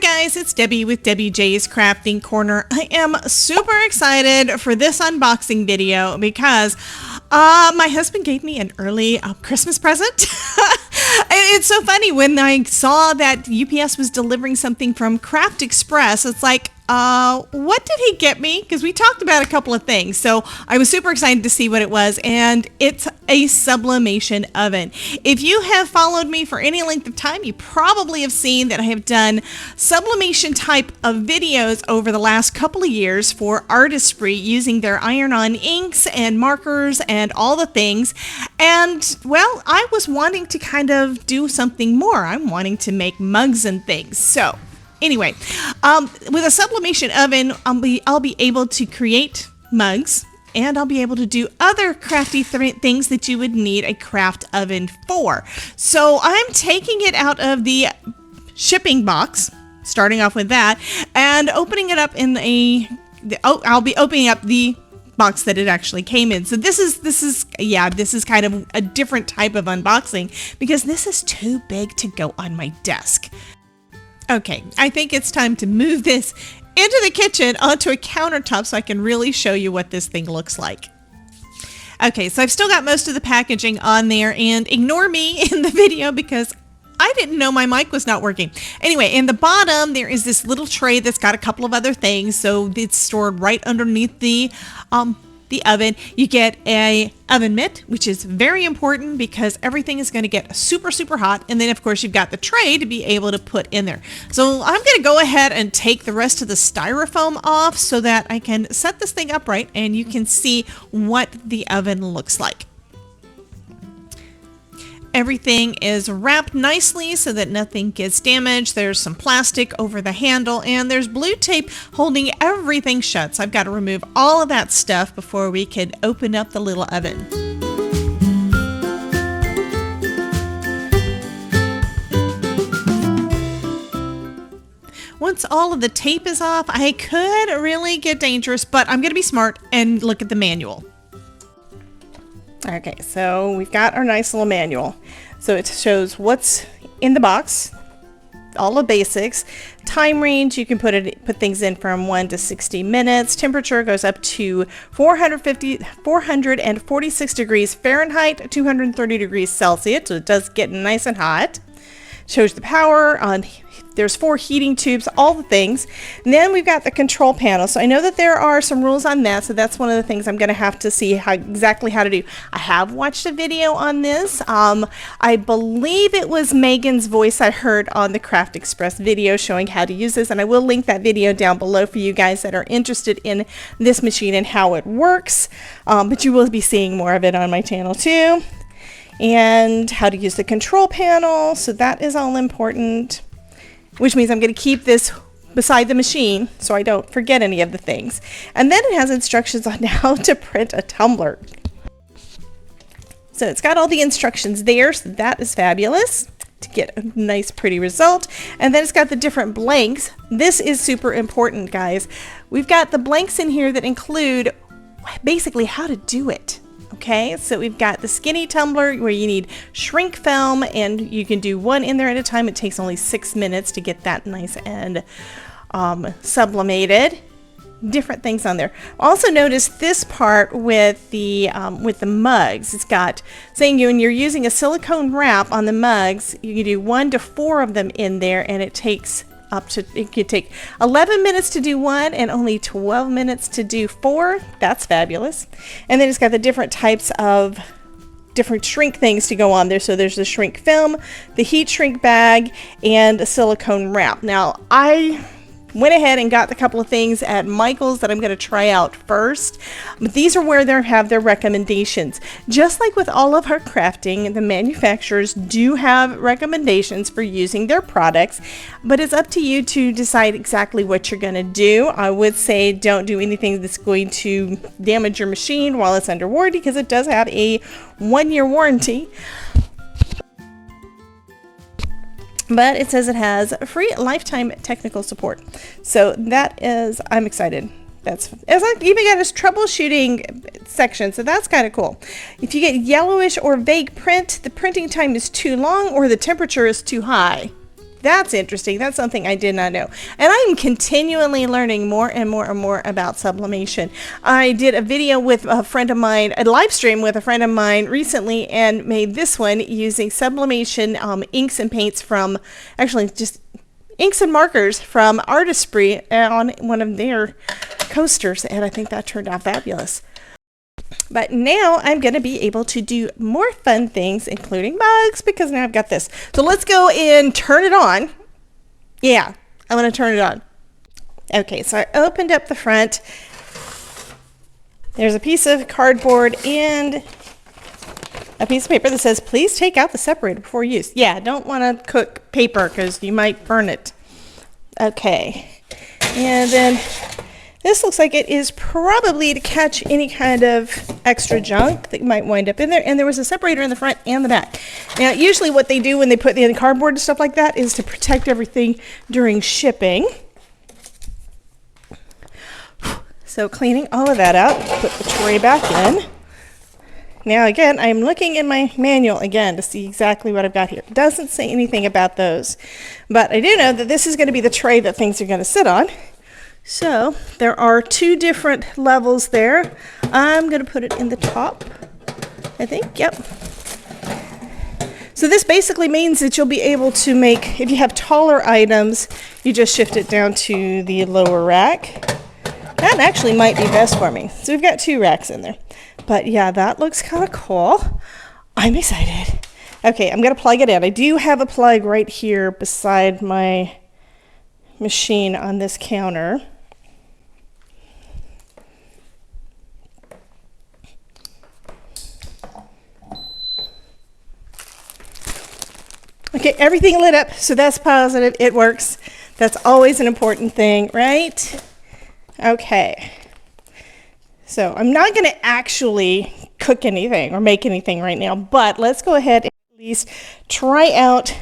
guys, it's Debbie with Debbie J's Crafting Corner. I am super excited for this unboxing video because my husband gave me an early Christmas present. It's so funny when I saw that UPS was delivering something from Craft Express. It's like, what did he get me? Because we talked about a couple of things. So I was super excited to see what it was, and it's a sublimation oven. If you have followed me for any length of time, you probably have seen that I have done sublimation type of videos over the last couple of years for artistry using their iron-on inks and markers and all the things. And well, I was wanting to kind of do something more. I'm wanting to make mugs and things. So anyway, with a sublimation oven, I'll be able to create mugs, and I'll be able to do other crafty things that you would need a craft oven for. So I'm taking it out of the shipping box, starting off with that, and opening it up in I'll be opening up the box that it actually came in. So this is kind of a different type of unboxing because this is too big to go on my desk. Okay, I think it's time to move this into the kitchen onto a countertop so I can really show you what this thing looks like. Okay, so I've still got most of the packaging on there, and ignore me in the video because I didn't know my mic was not working. Anyway, in the bottom, there is this little tray that's got a couple of other things, so it's stored right underneath the oven. You get a oven mitt, which is very important because everything is going to get super, super hot. And then of course you've got the tray to be able to put in there. So I'm going to go ahead and take the rest of the styrofoam off so that I can set this thing upright and you can see what the oven looks like. Everything is wrapped nicely so that nothing gets damaged. There's some plastic over the handle, and there's blue tape holding everything shut. So I've got to remove all of that stuff before we can open up the little oven. Once all of the tape is off, I could really get dangerous, but I'm going to be smart and look at the manual. Okay, so we've got our nice little manual. So it shows what's in the box, all the basics. Time range, you can put things in from 1 to 60 minutes. Temperature goes up to 446 degrees Fahrenheit, 230 degrees Celsius. So it does get nice and hot. Shows the power on. There's 4 heating tubes, all the things. And then we've got the control panel. So I know that there are some rules on that. So that's one of the things I'm going to have to see exactly how to do. I have watched a video on this. I believe it was Megan's voice I heard on the Craft Express video showing how to use this. And I will link that video down below for you guys that are interested in this machine and how it works. But you will be seeing more of it on my channel too. And how to use the control panel. So that is all important, which means I'm going to keep this beside the machine so I don't forget any of the things. And then it has instructions on how to print a tumbler. So it's got all the instructions there, so that is fabulous to get a nice pretty result. And then it's got the different blanks. This is super important, guys. We've got the blanks in here that include basically how to do it. Okay, so we've got the skinny tumbler where you need shrink film, and you can do one in there at a time. It takes only 6 minutes to get that nice and sublimated. Different things on there. Also notice this part with the mugs. It's got saying when you're using a silicone wrap on the mugs, you can do 1 to 4 of them in there, and it could take 11 minutes to do 1 and only 12 minutes to do 4. That's fabulous. And then it's got the different types of different shrink things to go on there. So there's the shrink film, the heat shrink bag, and a silicone wrap. Now I went ahead and got a couple of things at Michael's that I'm going to try out first. But these are where they have their recommendations. Just like with all of our crafting, the manufacturers do have recommendations for using their products, but it's up to you to decide exactly what you're going to do. I would say don't do anything that's going to damage your machine while it's under warranty, because it does have a 1-year warranty. But it says it has free lifetime technical support. So that is, I'm excited. It's even got a troubleshooting section, so that's kind of cool. If you get yellowish or vague print, the printing time is too long or the temperature is too high. That's interesting. That's something I did not know. And I am continually learning more and more and more about sublimation. I did a video with a friend of mine, a live stream with a friend of mine recently, and made this one using sublimation inks and paints from, actually just inks and markers from Artistry on one of their coasters. And I think that turned out fabulous. But now I'm going to be able to do more fun things, including mugs, because now I've got this. So let's go and turn it on. Yeah, I'm going to turn it on. Okay, so I opened up the front. There's a piece of cardboard and a piece of paper that says, please take out the separator before use. Yeah, don't want to cook paper because you might burn it. Okay, and then this looks like it is probably to catch any kind of extra junk that might wind up in there. And there was a separator in the front and the back. Now, usually what they do when they put in cardboard and stuff like that is to protect everything during shipping. So cleaning all of that out, put the tray back in. Now, again, I'm looking in my manual again to see exactly what I've got here. It doesn't say anything about those. But I do know that this is going to be the tray that things are going to sit on. So there are two different levels there. I'm going to put it in the top, I think. Yep. So this basically means that you'll be able to make, if you have taller items, you just shift it down to the lower rack. That actually might be best for me. So we've got two racks in there. But yeah, that looks kind of cool. I'm excited. Okay, I'm going to plug it in. I do have a plug right here beside my machine on this counter. Okay, everything lit up, so that's positive. It works. That's always an important thing, right? Okay. So I'm not going to actually cook anything or make anything right now, but let's go ahead and at least try out,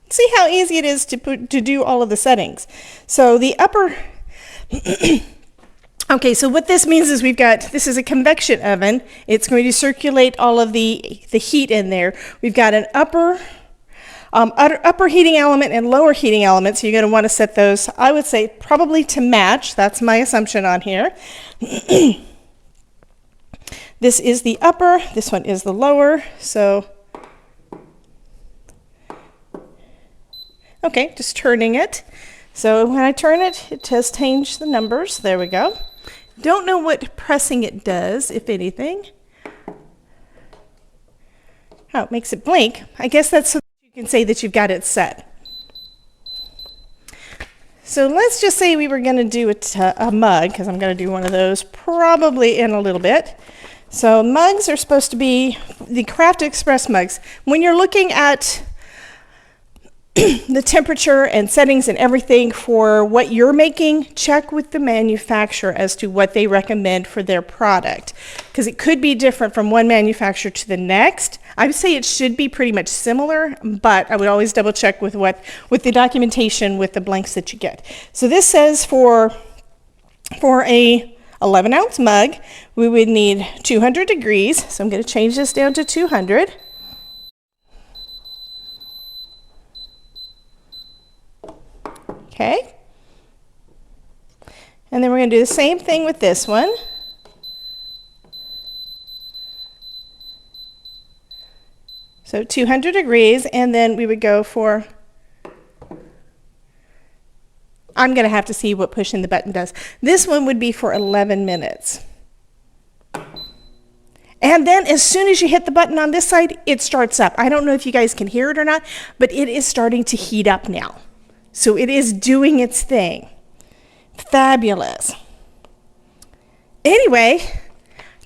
see how easy it is to do all of the settings. So the upper, okay, so what this means is this is a convection oven. It's going to circulate all of the heat in there. We've got an upper heating element and lower heating element, so you're going to want to set those, I would say, probably to match. That's my assumption on here. This is the upper, this one is the lower, so okay, just turning it. So when I turn it, it does change the numbers. There we go. Don't know what pressing it does, if anything. Oh, it makes it blink. I guess that's so you can say that you've got it set. So let's just say we were going to do a mug, because I'm going to do one of those probably in a little bit. So mugs are supposed to be the Craft Express mugs. When you're looking at the temperature and settings and everything for what you're making, check with the manufacturer as to what they recommend for their product, because it could be different from one manufacturer to the next. I would say it should be pretty much similar, but I would always double check with the documentation with the blanks that you get. So this says for a 11-ounce mug, we would need 200 degrees. So I'm going to change this down to 200. Okay. And then we're going to do the same thing with this one. So 200 degrees, and then we would go for, I'm going to have to see what pushing the button does. This one would be for 11 minutes. And then as soon as you hit the button on this side, it starts up. I don't know if you guys can hear it or not, but it is starting to heat up now. So it is doing its thing. Fabulous. Anyway,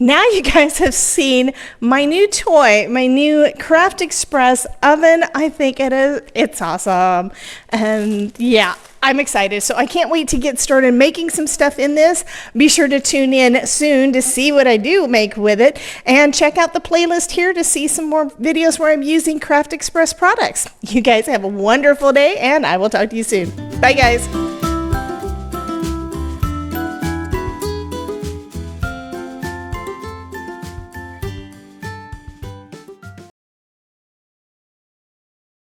now you guys have seen my new toy, my new Craft Express oven. I think it's awesome. And yeah, I'm excited. So I can't wait to get started making some stuff in this. Be sure to tune in soon to see what I do make with it. And check out the playlist here to see some more videos where I'm using Craft Express products. You guys have a wonderful day, and I will talk to you soon. Bye, guys.